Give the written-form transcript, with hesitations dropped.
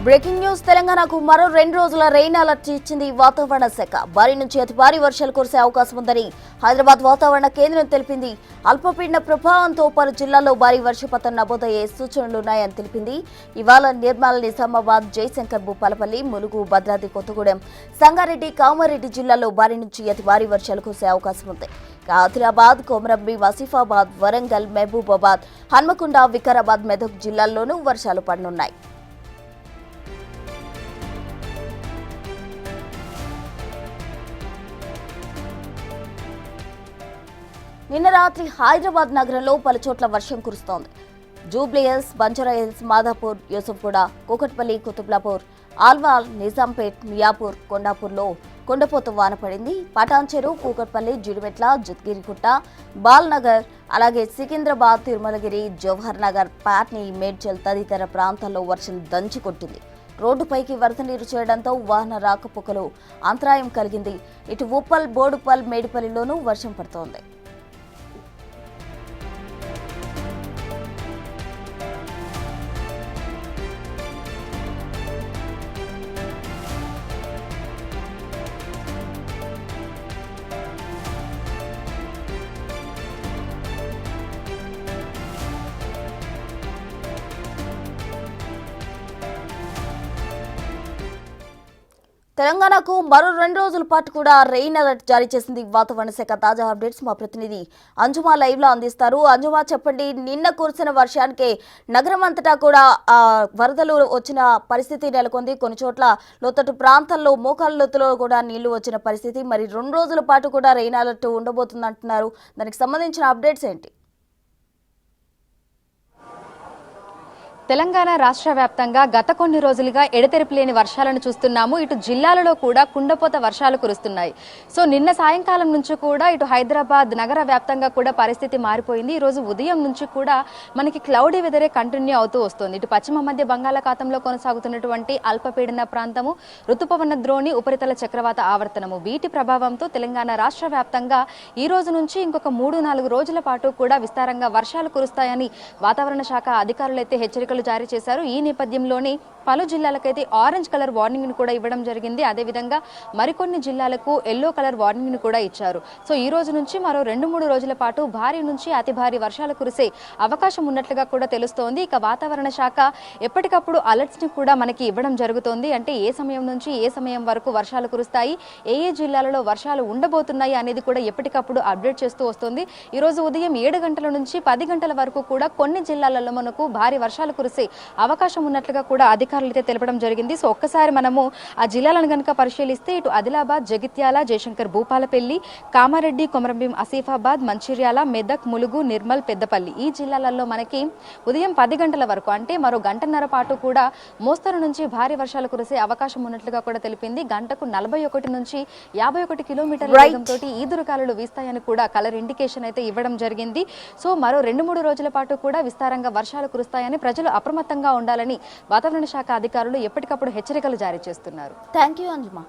Breaking news తెలంగాణకు మరో 2 రోజుల రెయిన్ అలర్ట్ ఇచ్చింది వాతావరణ శాఖ. భారీ నుంచి అతి భారీ వర్షాలు కురిసే అవకాశం ఉందని హైదరాబాద్ వాతావరణ కేంద్రం తెలిపింది. అల్పపీడన ప్రభావంతో పలు జిల్లాల్లో భారీ వర్షపాతం నమోదయ్యే సూచనలున్నాయని తెలిపింది. ఇవాళ నిర్మల్, నిజామాబాద్, జయశంకర్, భూపాలపల్లి, ములుగు, భద్రాద్రి కొత్తగూడెం, సంగారెడ్డి, కామారెడ్డి జిల్లాల్లో భారీ నుంచి అతి భారీ వర్షాలు కురిసే అవకాశం ఉంది. ఆదిలాబాద్, కొమరంభీం, ఆసిఫాబాద్, వరంగల్, మహబూబాబాద్, హన్మకొండ, వికారాబాద్, మెదక్ జిల్లాల్లోనూ వర్షాలు పడనున్నాయి. నిన్న రాత్రి హైదరాబాద్ నగరంలో పలు చోట్ల వర్షం కురుస్తోంది. జూబ్లీహిల్స్, బంజారాహిల్స్, మాదాపూర్, యూసుఫ్గూడ, కూకట్పల్లి, కుతుబ్లాపూర్, ఆల్వాల్, నిజాంపేట్, మియాపూర్, కొండాపూర్లో కొండపోత వాన పడింది. పటాన్చెరు, కూకట్పల్లి, జిడిమెట్ల, జుద్గిరిగుట్ట, బాల్నగర్, అలాగే సికింద్రాబాద్, తిరుమలగిరి, జవహర్ నగర్, పాట్నీ, మేడ్చల్ తదితర ప్రాంతాల్లో వర్షం దంచి కొట్టింది. రోడ్డుపైకి వరద నీరు చేరడంతో వాహన రాకపోకలు అంతరాయం కలిగింది. ఇటు ఉప్పల్, బోడుపల్, మేడిపల్లిలోనూ వర్షం పడుతోంది. తెలంగాణకు మరో 2 రోజుల పాటు కూడా రెయిన్ అలర్ట్ జారీ చేసింది వాతావరణ శాఖ. తాజా అప్డేట్స్ మా ప్రతినిధి అంజుమా లైవ్ లో అందిస్తారు. అంజుమా, చెప్పండి, నిన్న కురిసిన వర్షానికి నగరం అంతటా కూడా వరదలు వచ్చిన పరిస్థితి నెలకొంది. కొన్ని చోట్ల లోతట్టు ప్రాంతాల్లో మోకాళ్ళ లోతులో కూడా నీళ్లు వచ్చిన పరిస్థితి. మరి 2 రోజుల పాటు కూడా రెయిన్ అలర్ట్ ఉండబోతుంది అంటున్నారు. దానికి సంబంధించిన అప్డేట్స్ ఏంటి? తెలంగాణ రాష్ట్ర వ్యాప్తంగా గత కొన్ని రోజులుగా ఎడతెరిపి లేని వర్షాలను చూస్తున్నాము. ఇటు జిల్లాలలో కూడా కుండపోత వర్షాలు కురుస్తున్నాయి. సో నిన్న సాయంకాలం నుంచి కూడా ఇటు హైదరాబాద్ నగర వ్యాప్తంగా కూడా పరిస్థితి మారిపోయింది. ఈరోజు ఉదయం నుంచి కూడా మనకి క్లౌడీ వెదరే కంటిన్యూ అవుతూ వస్తుంది. ఇటు పశ్చిమ మధ్య బంగాళాఖాతంలో కొనసాగుతున్నటువంటి అల్పపీడన ప్రాంతము, ఋతుపవన ద్రోణి, ఉపరితల చక్రవాత ఆవర్తనము, వీటి ప్రభావంతో తెలంగాణ రాష్ట్ర వ్యాప్తంగా ఈ రోజు నుంచి ఇంకొక 3-4 రోజుల పాటు కూడా విస్తారంగా వర్షాలు కురుస్తాయని వాతావరణ శాఖ అధికారులు అయితే హెచ్చరికలు జారీ చేశారు. ఈ నేపథ్యంలోనే పలు జిల్లాలకైతే ఆరెంజ్ కలర్ వార్నింగ్ ను కూడా ఇవ్వడం జరిగింది. అదేవిధంగా మరికొన్ని జిల్లాలకు ఎల్లో కలర్ వార్నింగ్ ను కూడా ఇచ్చారు. సో ఈ రోజు నుంచి మరో 2-3 రోజుల పాటు భారీ నుంచి అతి భారీ వర్షాలు కురిసే అవకాశం ఉన్నట్లుగా కూడా తెలుస్తోంది. ఇక వాతావరణ శాఖ ఎప్పటికప్పుడు అలర్ట్స్ ని కూడా మనకి ఇవ్వడం జరుగుతోంది. అంటే ఏ సమయం నుంచి ఏ సమయం వరకు వర్షాలు కురుస్తాయి, ఏ జిల్లాలలో వర్షాలు ఉండబోతున్నాయి అనేది కూడా ఎప్పటికప్పుడు అప్డేట్ చేస్తూ వస్తుంది. ఈ రోజు ఉదయం 7 గంటల నుంచి 10 గంటల వరకు కూడా కొన్ని జిల్లాలలో మనకు భారీ వర్షాలు కురిసే అవకాశం ఉన్నట్లుగా కూడా అధికారులు అయితే తెలపడం జరిగింది. సో ఒక్కసారి మనము ఆ జిల్లాలను కనుక పరిశీలిస్తే ఇటు ఆదిలాబాద్, జగిత్యాల, జయశంకర్, భూపాలపల్లి, కామారెడ్డి, కొమరంభీం, ఆసిఫాబాద్, మంచిర్యాల, మెదక్, ములుగు, నిర్మల్, పెద్దపల్లి ఈ జిల్లాలలో మనకి ఉదయం 10 గంటల వరకు అంటే మరో గంటన్నర పాటు కూడా మోస్తరు నుంచి భారీ వర్షాలు కురిసే అవకాశం ఉన్నట్లుగా కూడా తెలిపింది. గంటకు 41 నుంచి 51 కిలోమీటర్ల వేగంతో ఈదురుగాలులు వీస్తాయని కూడా కలర్ ఇండికేషన్ అయితే ఇవ్వడం జరిగింది. సో మరో 2-3 రోజుల పాటు కూడా విస్తారంగా వర్షాలు కురుస్తాయని, ప్రజలు అప్రమత్తంగా ఉండాలని వాతావరణ శాఖ అధికారులు ఎప్పటికప్పుడు హెచ్చరికలు జారీ చేస్తున్నారు. Thank you అంజుమా.